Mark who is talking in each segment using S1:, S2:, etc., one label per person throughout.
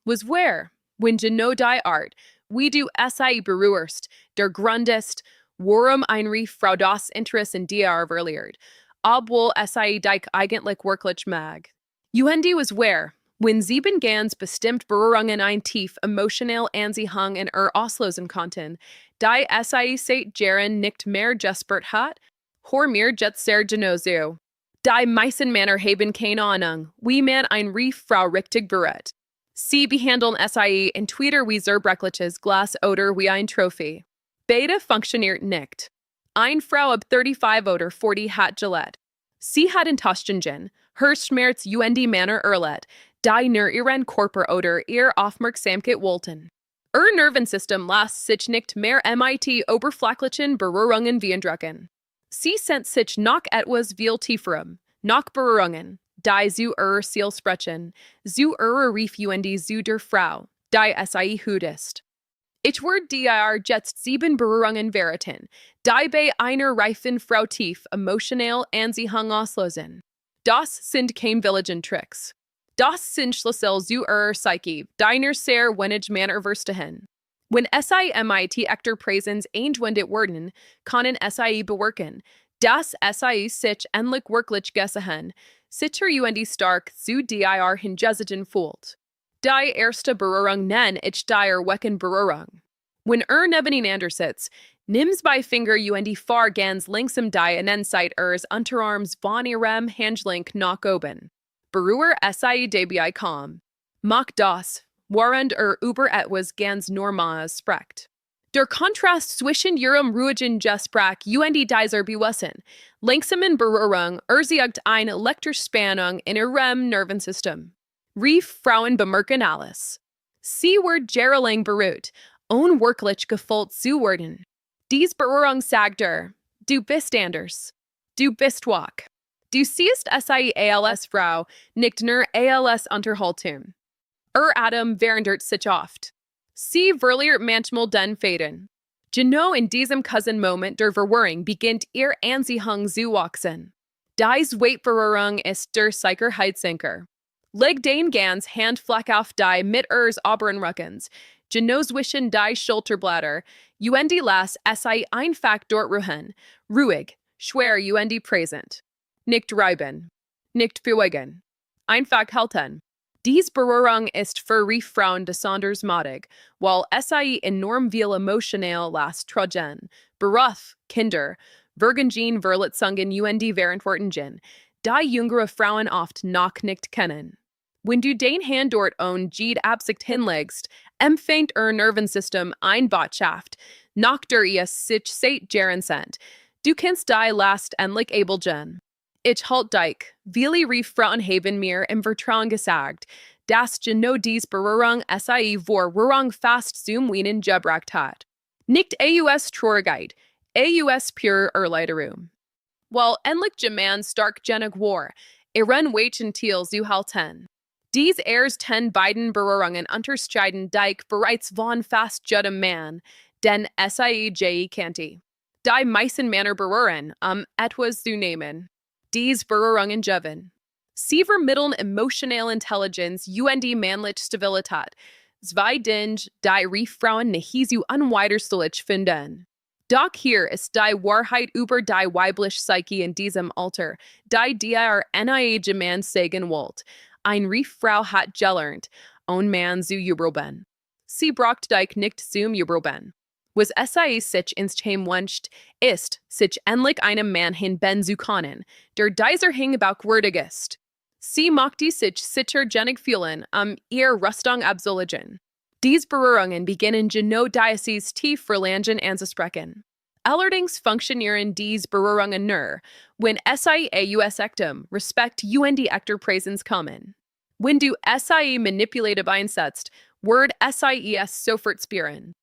S1: was where, when Geno die art, wie du SI berührst, der Grundest, worum ein Frau das Interesse in dir verliert, obwohl SI dich eigentlich wirklich mag. UND was where, when sieben ganz bestimmt Berührungen ein tief emotionale Anziehung in auslösen konnten, die SI seit Jahren nicht mehr gespürt hat, hor mir jetzt sehr genoso. Die meisten Männer haben keine Ahnung, wie man ein Frau richtig berührt. Sie behandeln SI in Twitter wie zerbrechliches Glas oder wie ein Trophy. Beide funktioniert nicht. Ein Frau ab 35 oder 40 hat Gillette. Sie hat Enttäuschungen, Schmerz UND Männer erlet, die nur ihren Körper oder ihr Aufmerksamkeit wollten. Nervensystem lässt sich nicht mehr mit oberflächlichen Berührungen beeindrucken. Sie sehnt sich nach etwas viel tieferem, nach Berührungen, die zu Ziel sprechen, zu Rief UND zu der Frau, die SI hudest. Ich werde dir jetzt 7 Berührungen verraten, die bei einer reifen Frau tief emotional Anziehung auslösen. Das sind kein Villagen Tricks. Das sind Schlüssel zu Psyche, deiner sehr wenig Männer verstehen. Wenn SI Ekter Präsens eingewendet werden, können SI bewirken, dass SI sich endlich wirklich gesehen, sicher UND stark zu dir hingesigen fühlt. Die erste Berührung nenn ich dir wecken Berührung. Wenn nebeneinander sitzt, nimm's bei Finger UND far ganz linksam die Innenseite Unterarms von ihrem Handgelenk nach oben. Berühr SI dabei kaum. Mach das, während über etwas ganz Normales spricht. Der Kontrast zwischen ihrem ruhigen Gespräch UND dieser bewussten, langsamen Berührung erzeugt eine Elektrospannung in ihrem Nervensystem. Frauen bemerken alles. Sie wird jahrelang berührt, wirklich gefühlt zu werden. Dies Berührung sagt du bist anders. Du bist wach. Du siehst SI als Frau, nicht nur als Unterhaltung. Atem verändert sich oft. Sie verliert manchmal den Faden. Genau in diesem Moment der Verwirrung beginnt ihr Anziehung zu wachsen. Dies Weitberührung ist der Sicherheitssenker. Leg den ganz Handfläche auf die mit oberen Rückens, genau zwischen die Schulterblätter, UND las SI einfach dort ruhen, ruhig, schwer UND präsent. Nicht reiben, nicht bewegen. Einfach halten. Dies Berührung ist für Frauen besonders madig, weil SI enorm viel emotional las trojen, Beruf, Kinder, Vergingen Verletzungen UND verantworten, die jüngere Frauen oft noch nicht kennen. Wenn du den Hand dort Absicht hinlegst, empfängt Nervensystem ein Botschaft, nach der es sich seit Jahren sendt. Du kannst die Last endlich abelgen. Ich halt dich, viele Frauen haben mir im Vertrauen gesagt, dass genau dies Berührung SI Berührung fast zum Weinen gebracht hat. Nicht AUS Traurigkeit, AUS pure Erleiderung. Weil endlich Geman stark genig war, ihren Weichen Thiel zu halten. Dies 10 beiden Berührungen unterscheiden dich bereits von fast jedem Mann, den SI kanti. Die meisten Männer berühren, etwas zu nehmen. Dies Berührungen gewinnen. Sie vermitteln emotionale Intelligenz UND männlich Stabilität. Zwei Dinge, die Frauen nicht so unwiderstehlich finden. Doch hier ist die Wahrheit über die weibliche Psyche in diesem Alter, die dir eine Mann sagen wollt. Eine Frau hat gelernt, ein Mann zu jubeln. Sie braucht dich nicht zum jubeln. Was SI sich ins Heim wünscht, ist, sich endlich einem Mann hinben zu können, der dieser hingebauchwürdig ist. Sie macht sich sicher genig fühlen, ihr Rüstung absolvieren. Dies Berührungen beginnen genau dies tief verlangen anzusprechen. Allerdings funktionieren dies Berührungen nur, wenn SI AUS Ektum Respekt UND Ekter Präsens kommen. Wenn du SI manipulative einsetzt, wird SIES sofort spüren.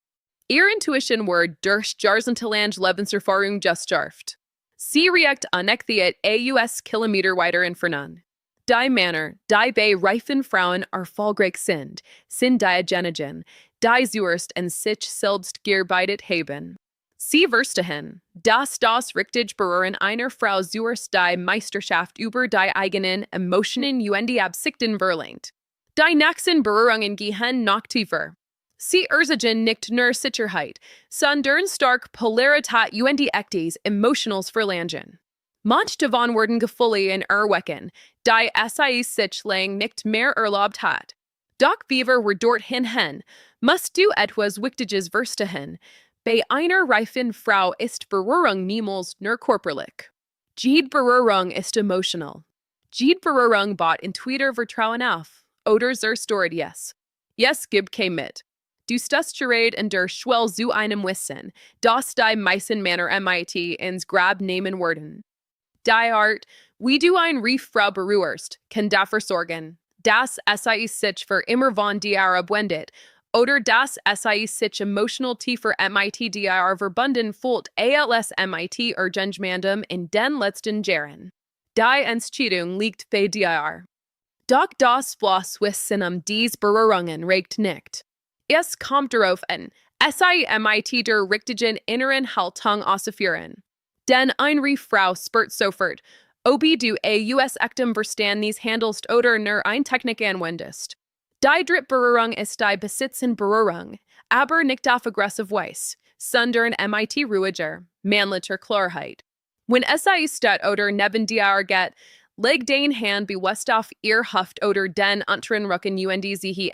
S1: Ihr Intuition wird durch Jahrzehntelange Lebenserfahrung gestärkt. Sie reagiert anektiert AUS Kilometer weiter entfernen. Die Männer, die bei reifen Frauen erfolgreich sind diejenigen, die zuerst in sich selbst gearbeitet haben. Sie verstehen, dass das richtig Berühren einer Frau zuerst die Meisterschaft über die eigenen Emotionen UND Absichten verlangt. Die nächsten Berührungen gehen noch tiefer. Sie ursagen nicht nur Sicherheit, sondern stark Polarität und echtes Emotionals verlangen. Manche von worden Gefühle in erwecken, die sich lang nicht mehr erlaubt hat. Doch wir wir dorthin hin, musst du etwas Wichtiges verstehen. Bei einer reifen Frau ist Berührung niemals nur körperlich. Jede Berührung ist emotional. Jede Berührung baut intuitiv Vertrauen auf. Oder zerstört yes. Yes gibt kein mit. Du stehst gerät in der Schwell zu einem Wissen, das die meisten Männer mit ins Grab nehmen werden. Die Art, wie du ein Frau berührst, kann dafür sorgen, dass sich für immer von dir abwendet, oder dass sich emotional tiefer mit dir verbunden fühlt als mit irgendjemandem in den letzten Jahren. Die Entscheidung liegt bei dir. Doch das Wissen dies Berührungen reicht nicht. Es kommt darauf an, mit der richtigen inneren Haltung auszuführen. Denn eine Frau spürt sofort, ob du echtem Verstand dies handelst oder nur eine Technik anwendest. Die dritte Berührung ist die Berührung, aber nicht auf aggressive Weise, sondern mit ruhiger, männlicher Klarheit. Wenn steht oder neben dir geht, leg den Hand bewusst auf ihr Hüft oder den unteren Rücken und sie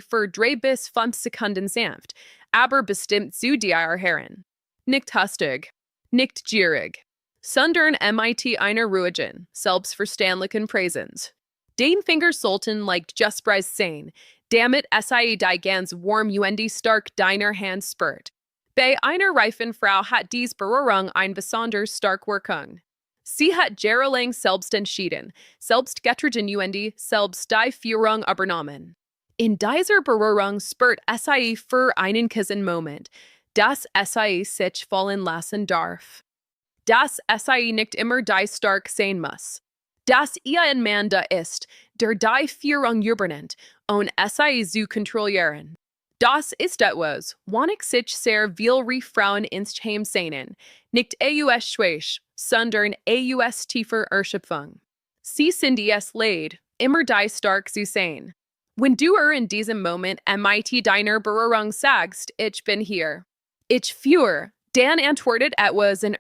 S1: für 3 bis 5 Sekunden sanft, aber bestimmt zu dir heran. Nicht hastig, nicht gierig, sondern mit einer ruhigen, selbstverständlichen Präsenz. Den Finger sollten leicht gestpreist sein, damit die ganz warm und stark deiner Hand spürt. Bei einer reifen Frau hat dies Berührung ein besonders stark Wirkung. Sie hat jahrelang selbst entschieden, selbst getreten und selbst die Führung übernommen. In dieser Berührung spürt für einen kurzen Moment, dass sich fallen lassen darf. Dass nicht immer die stark sein muss. Dass ein Mann da ist, der die Führung übernimmt und zu kontrollieren. Das ist etwas, wann sich sehr viele Frauen ins Heim sehnen, nicht schwach, sondern tiefer Erschöpfung. Sie sind es leid, immer die stark zu sein. Wenn du in diesem Moment mit deiner Berührung sagst, ich bin hier, ich führe, dann antwortet etwas in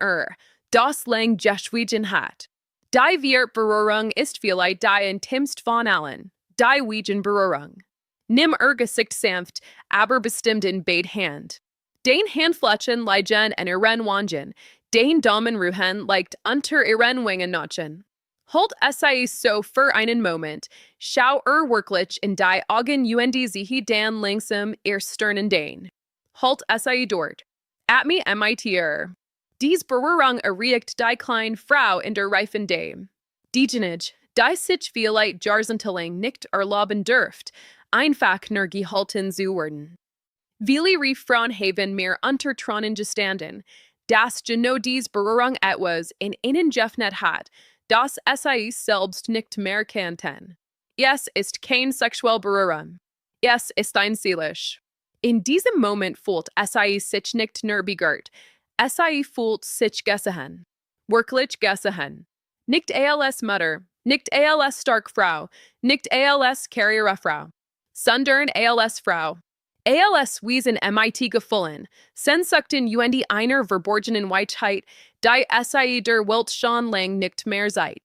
S1: das lang geschwiegen hat. Die Berührung ist vielleicht die intimst von allen, die wiegen Berührung. Nimm Gesicht sanft, aber bestimmt in beid Hand. Den Handflächen liegen in ihren Wangen, den Daumen ruhen leicht unter ihren Wangennachen. Hold so für einen Moment, schau wirklich in die Augen und sieh dann langsam ihr Stirn den. Halt dort. At mit Dies Berührung erregt die kleine Frau in der reifen Dame. Diejenige, die sich vielleicht jahrzehntelang nicht erlauben dürft, einfach nur gehalten zu werden. Viele Frauen haben mehr untertronnen gestanden, dass dies Berührung etwas in ihnen geöffnet hat, das selbst nicht mehr kannten. Es ist kein sexuelle Berührung. Es ist ein seelisch. In diesem Moment fühlt sich nicht nur begehrt, fühlt sich gesehen. Wirklich gesehen. Nicht als Mutter, nicht als stark Frau, nicht als Karrierefrau, sondern als Frau. Als Wiesen mit gefallen, sensukten und einer verborgenen Weisheit, die der Welt schon lang nicht mehr seid.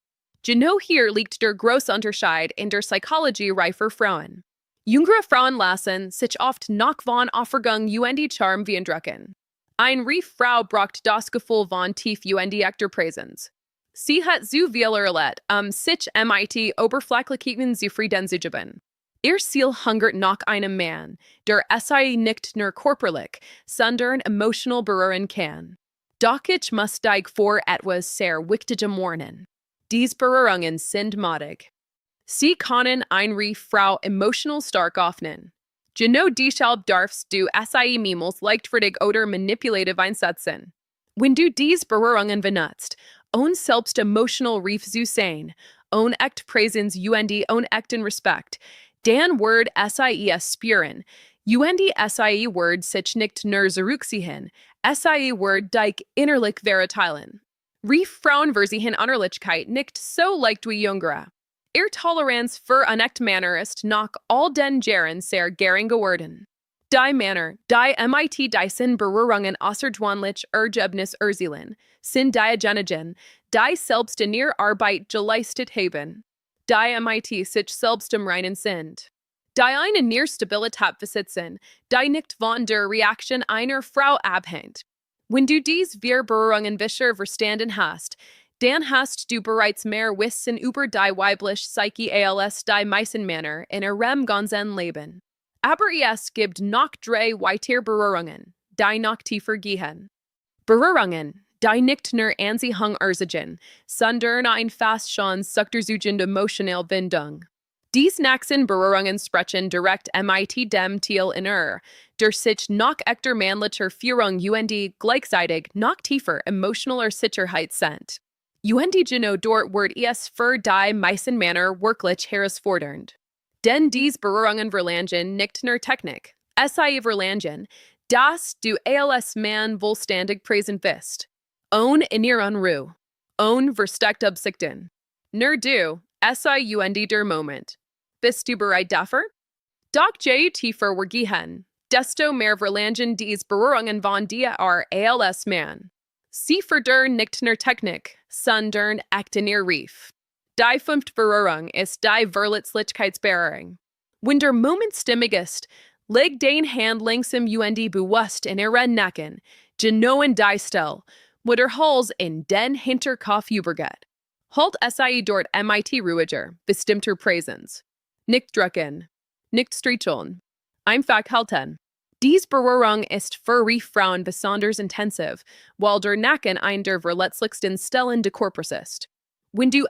S1: Genau hier liegt der große Unterschied in der Psychologie reifer Frauen. Jüngere Frauen lassen sich oft noch von Aufregung und Charme beeindrucken. Eine Frau braucht das Gefühl von tief und echter Präsenz. Sie hat zu viel erlebt, sich mit oberflächlichen zufrieden zu geben. Ihr Ziel hungert nach einem Mann, der nicht nur körperlich, sondern emotional berühren kann. Doch ich muss dich vor etwas sehr Wichtigem warnen. Dies Berührungen sind madig. Sie können eine Frau emotional stark öffnen. Genau deshalb darfst du niemals leichtfertig oder manipulativ einsetzen. Wenn du dies Berührungen benutzt, ohne selbst emotional zu sein, ohne echt Präsenz und ohne echten Respekt, dann wird es spüren, und wird sich nicht nur zurückziehen, wird dich innerlich verteilen. Frauen versichern Innerlichkeit nicht so leicht wie Jüngere. Toleranz für unecht Mannerist nach all den Jahren sehr gering geworden. Die Männer, die mit Dyson Berührungen außergewöhnlich Ergebnis erzielen, sind diejenigen, die selbst in ihrer Arbeit geleistet haben. Die mit sich selbst im Reinen sind. Die eine near Stabilität besitzen, die nicht von der Reaktion einer Frau abhängt. Wenn du dies wir Berührungen besser verstanden hast, dann hast du bereits mehr Wissen über die weibliche Psyche als die meisten Männer in ihrem ganzen Leben. Aber es gibt noch drei weitere Berührungen, die noch tiefer gehen. Berührungen, die nicht nur Anziehung erzielen, sondern ein fast schon suchtersuchende emotionale Bindung. Dies nächsten Berührungen sprechen direkt mit dem Teil inner, der sich noch echter männlicher Führung gleichzeitig noch tiefer emotionaler Sicherheit sind. Genau dort wird es für die meisten Männer wirklich herausfordernd. Denn dies Berührungen verlangen nicht nur Technik, es verlangen, dass du als Mann vollständig präsent bist. Ohne in ihren Ruhe. Ohne versteckt Absichten. Nur du, es der Moment. Bist du bereit dafür? Doch je tiefer wir gehen, desto mehr verlangen dies Berührungen von dir als Mann. Sie fördern nicht nur Technik, sondern echten ihr Rief. Die fünfte Berührung ist die Verletzlichkeitsberührung. Wenn der Moment stimmig ist, leg den Hand langsam bewusst in ihren Nacken, genau in die Stelle, wo der Hals in den Hinterkopf übergeht. Halt dort mit ruhiger, bestimmter Präsenz. Nicht drücken, nicht streicheln, einfach halten. Dies Berührung ist für Frauen besonders intensiv, weil der Nacken ein der verletzlichsten Stellen des Körpers ist. Wenn du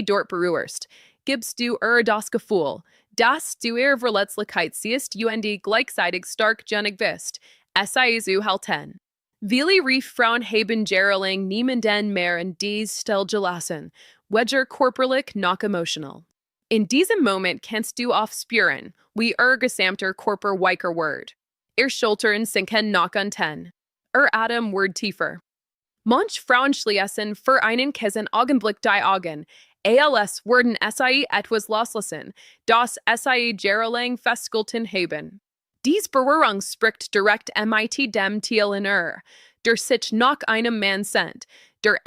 S1: dort berührst, gibst du das Gefühl, dass du ihre Verletzlichkeit siehst gleichzeitig stark genug bist, zu halten. Viele Frauen haben jahrelang niemanden mehr in dies Stelle gelassen, weder körperlich noch emotional. In diesem Moment kannst du aufspüren, wie gesamter Körper weicher wird. Schultern sinken noch unten. Atem wird tiefer. Manch Frauen schließen für einen kurzen Augenblick die Augen, als würden etwas loslassen, das jahrelang festgehalten haben. Dies Berührung spricht direkt mit dem Teil inner, der sich nach einem Mann sehnt, der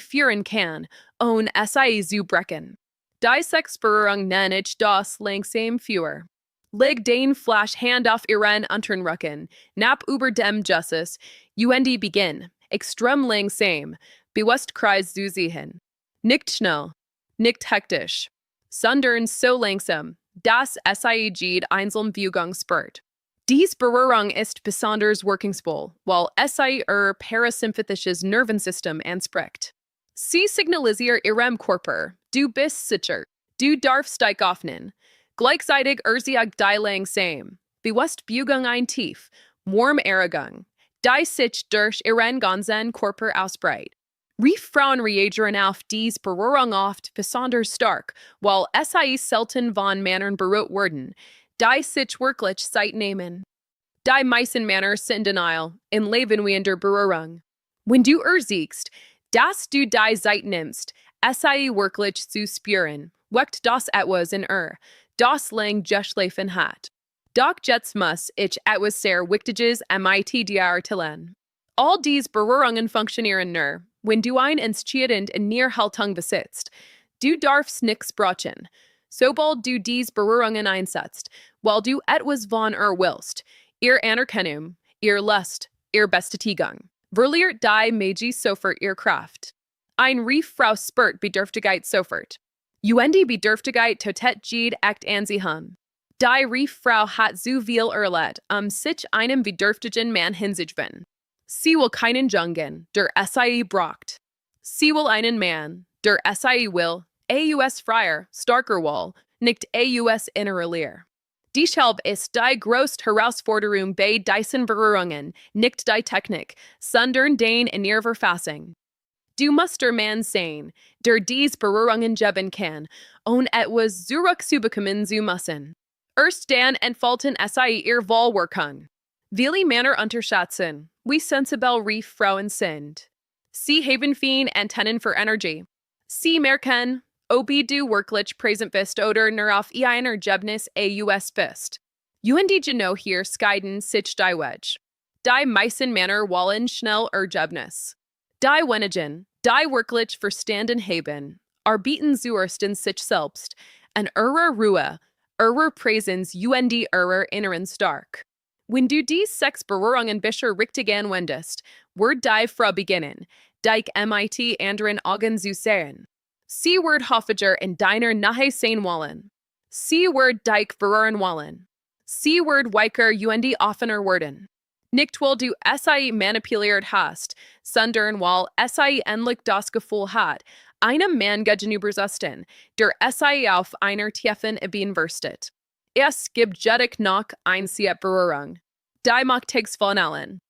S1: führen kann, ohne zu brechen. Die Sexberührung nenne ich das langsam Führer. Leg den Flash Hand auf ihren unteren Rücken, knapp über dem Justice, beginn, extrem langsam, bewusst kreis zu sehen. Nicht schnell, nicht hektisch, sondern so langsam, dass jede einzelne Bewegung spürt. Dies Berührung ist besonders wirkungsvoll, weil parasympathisches Nervensystem anspricht. Sie signalisiert ihrem Körper, du bist sicher, du darfst dich öffnen. Gleichzeitig erzielt die langsam, bewusst Bewegung ein tief, warm Erregung, die sich durch ihren ganzen Körper ausbreitet. Frauen reagieren auf dies Berührung oft besonders stark, weil selten von Männern berührt werden, die sich wirklich Zeit nehmen. Die meisten Männer sind denial, in Leben wie in der Berührung. Wenn du siehst, dass du die Zeit nimmst, wirklich zu spüren, weckt das etwas in das lang geschlafen hat. Doch jetzt muss ich etwas sehr Wichtiges mit dir teilen. All dies Berührungen funktionieren nur, wenn du ein Entscheidend in ihr Haltung besitzt. Du darfst nichts brechen. Sobald du dies Berührungen einsetzt, weil du etwas von willst, ihr Anerkennung, ihr Lust, ihr Bestätigung, verliert die Magie sofort ihr Kraft. Ein Frau spürt Bedürftigkeit sofort. Bedürftigkeit totet jede echt Anziehung. Die Frau hat so viel erlebt, sich einem bedürftigen Mann hinzuwenden. Sie will keinen Jungen, der braucht. Sie will einen Mann, der will, freier, starker will, nicht innerlicher. Deshalb ist die größte Herausforderung bei diesen Berührungen nicht die Technik, sondern den in ihrer Verfassung. Du musst der Mann sein, der dies Berührungen geben kann, ohne etwas zurückzubekommen zu müssen. Erst dann entfalten ihr Wohlwirkung. Viele Männer unterschätzen, wie sensibel Frauen sind. Sie haben feine Antennen für Energie. Sie merken, Ob du wirklich present bist oder nur auf einer Ergebnis aus bist. Und genau hier scheiden sich die Wedge. Die meisten Männer wollen schnell Ergebnis. Die wenigen, die wirklich verstanden haben, arbeiten zuerst in sich selbst, an ihrer Ruhe, ihrer Präsenz und ihrer inneren Stark. Wenn du die sechs Berührungen bisher richtig anwendest, wird die Frau beginnen, dich mit anderen Augen zu sehen. Sie wird häufiger in deiner Nähe sein wollen. Sie wird dich berühren wollen. Sie wird weicher und offener werden. Nicht weil du sie manipuliert hast, sondern weil sie endlich das Gefühl hat, einem Mann gegenüberzusetzen, der sie auf einer tiefen Ebene verstet. Es gibt jedoch noch einzige Berührung. Die macht Text von allen.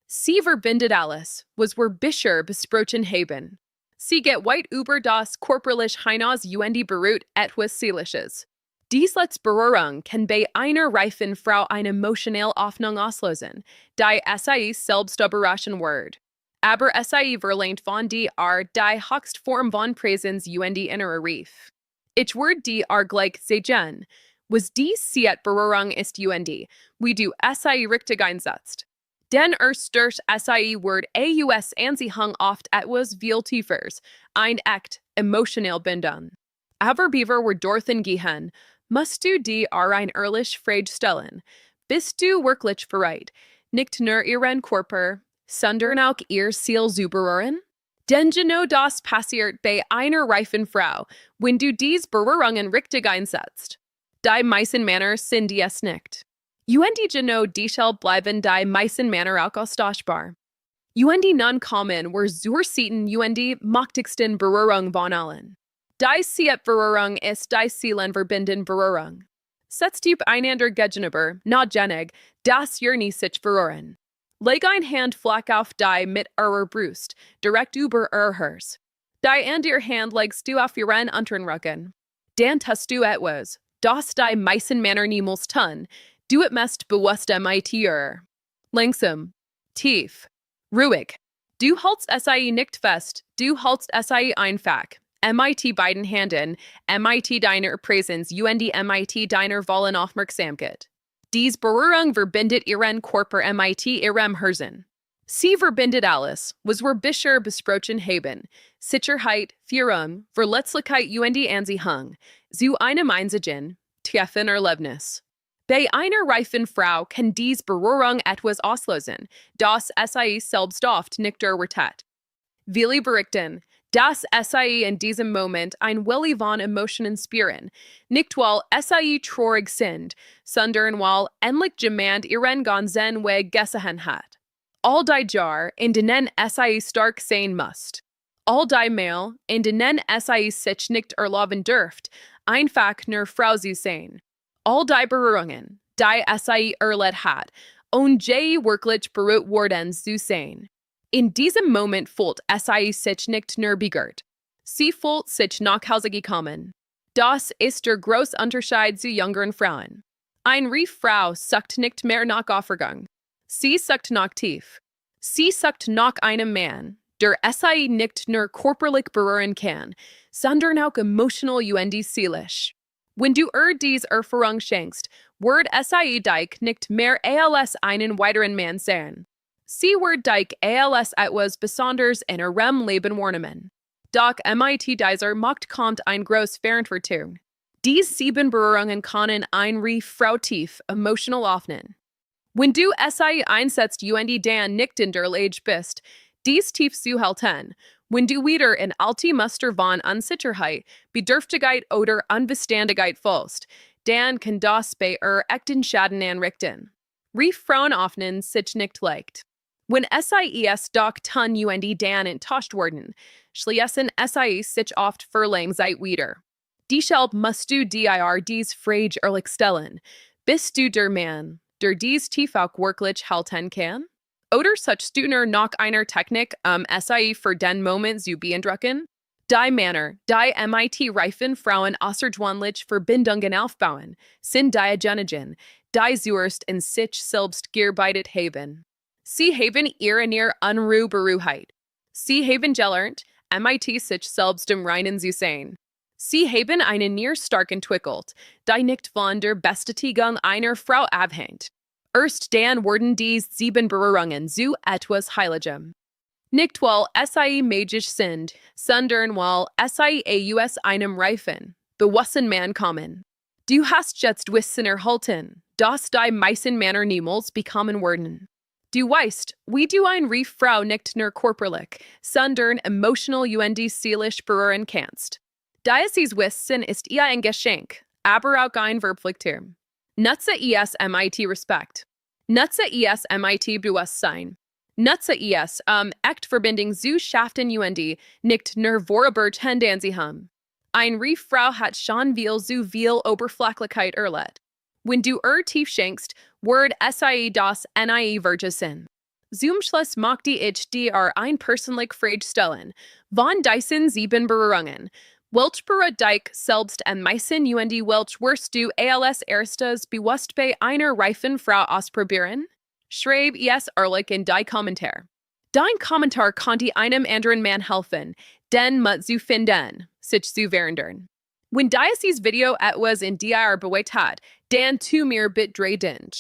S1: Sie verbindet alles, was wir bisher besprochen haben. Sie geht weit über das körperliche hinaus und berührt etwas Seelisches. Dies letzte Berührung kann bei einer reifen Frau eine emotionale Öffnung auslösen, die sie selbst überraschen wird. Aber sie verlangt von die die höchste Form von Präsenz und die innere Reif. Ich würde die gleich sagen, was die sieht Berührung ist und wie du sie richtig einsetzt. Denn erst durch sie wird aus Anziehung oft etwas viel tiefers, ein echt emotional Bindung. Aber bevor wir dorthin gehen, musst du die ein ehrlich Frage stellen. Bist du wirklich bereit, nicht nur ihren Körper, sondern auch ihr Ziel zu berühren? Denn genau das passiert bei einer reifen Frau, wenn du diese Berührungen richtig einsetzt. Die meisten Männer sind es nicht. Und genau deshalb bleiben die meisten Männer auch austauschbar. Und nun kommen wir zur siebten und mächtigsten Berührung von allen. Die siebte Berührung ist die Seelenverbindende Berührung. Setzt du einander gegenüber, notwendig, dass ihr nicht sich berühren. Leg eine Hand flach auf die mit eurer Brust, direkt über ihr Herz. Die andere Hand legst du auf ihren unteren Rücken. Dann tust du etwas, das die meisten Männer niemals tun. Du mest bewusst mit ihr. Langsam, tief, ruhig. Du hältst sie nicht fest, du hältst sie einfach. Mit beiden Händen, mit deiner Präsenz und mit deiner vollen Aufmerksamkeit. Dies Berührung verbindet ihren Körper mit ihrem Herzen. Sie verbindet alles, was wir bisher besprochen haben. Sicherheit, Führung, Verletzlichkeit und Anziehung, zu einem einzigen, tiefen Erlebnis. Bei einer reifen Frau kann dies Berührung etwas auslösen, das sie selbst oft nicht erwartet. Willi berichten, dass sie in diesem Moment ein Welle von Emotionen spüren, nicht weil sie traurig sind, sondern weil endlich jemand ihren ganzen Weg gesehen hat. All die Jahre, in denen sie stark sein muss. All die Mal, in denen sie sich nicht erlauben dürft, einfach nur Frau zu sein. All die Berührungen, die sie erlebt hat, und je wirklich berührt worden zu sein. In diesem Moment fühlt sie sich nicht nur begehrt. Sie fühlt sich nach Hause gekommen. Das ist der große Unterschied zu jüngeren Frauen. Eine reife Frau sucht nicht mehr nach Aufregung. Sie sucht nach tief. Sie sucht nach einem Mann, der sie nicht nur körperlich berühren kann, sondern auch emotional und seelisch. Wenn du diese Erfahrung schenkst, wird sie dich nicht mehr als einen weiteren Mann sehen. Sie wird dich als etwas Besonderes in ihrem Leben wahrnehmen. Doch mit dieser Macht kommt eine große Verantwortung. Diese 7 Berührungen können eine Frau tief emotional öffnen. Wenn du sie einsetzt und dann nicht in der Lage bist, dies tief zu halten, wenn du wieder in alte Muster von Unsicherheit, Bedürftigkeit oder Unbeständigkeit fällst, dann kann das bei echten Schaden anrichten. Frauen öffnen sich nicht leicht. Wenn SIES doch tun und dann enttäuscht werden, schließen SIES sich oft für lange Zeit wieder. Deshalb musst du dir dies Frage ehrlich stellen. Bist du der Mann, der dies tief auch wirklich halten kann? Oder suchst du nur nach einer Technik, SIE für den Moment zu beeindrucken? Die Männer, die reifen Frauen außergewöhnlich Verbindungen aufbauen, sind diejenigen, die zuerst in sich selbst gearbeitet haben. Sie haben ihre Unruhe beruhigt. Sie haben gelernt, sich selbst im Reinen zu sein. Sie haben einen near stark entwickelt, die nicht von der Bestätigung einer Frau abhängt. Erst dann wurden dies 7 Berührungen zu etwas Heiligem. Nicht weil sie magisch sind, sondern weil sie aus einem reifen, bewussten Mann kommen. Du hast jetzt Wissen erhalten, dass die meisten Männer niemals bekommen werden. Du weißt, wie du eine Frau nicht nur körperlich, sondern emotional und seelisch berühren kannst. Dieses Wissen ist ihr ein Geschenk, aber auch ein Verpflichtung. Nutze es mit Respekt. Nutze es mit Bewusstsein. Nutze es, echt Verbindung zu schaffen und nicht nur vorüber tendenz haben. Eine Frau hat schon zu viel Oberflächlichkeit erlebt. Wenn du tief schenkst, wird sie das nie vergessen. Zum Schluss möchte ich dir ein persönlich Frage stellen. Von diesen 7 Berührungen, welch berührt dich selbst am meisten und welch wirst du als erstes bewusst bei einer reifen Frau ausprobieren? Schreib es ehrlich in die Kommentar. Dein Kommentar könnte einem anderen Mann helfen, den Mut zu finden, sich zu verändern. Wenn dieses Video etwas in dir bewegt hat, dann tu mir bitte Dank.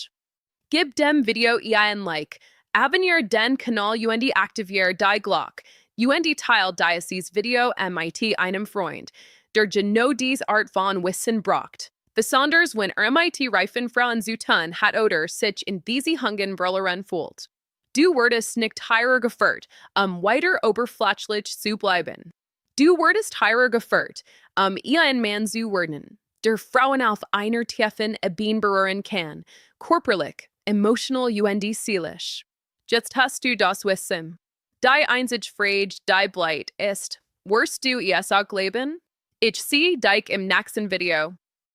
S1: Gib dem Video ein Like, abonniere den Kanal und aktiviere die Glocke, und teile dieses Video mit einem Freund, der genau diese Art von Wissen braucht. Besonders wenn mit reifen Frauen zu tun hat oder sich in diese Hungen Brüllerin fühlt. Du wirst nicht heirer geführt, weiter oberflächlich zu bleiben. Du wirst heirer geführt, ein Mann zu werden, der Frauen auf einer tiefen Ebene berühren kann, körperlich, emotional und seelisch. Jetzt hast du das Wissen. Die einzige Frage, die bleibt, ist, wirst du es auch leben? Ich sehe dich im nächsten Video.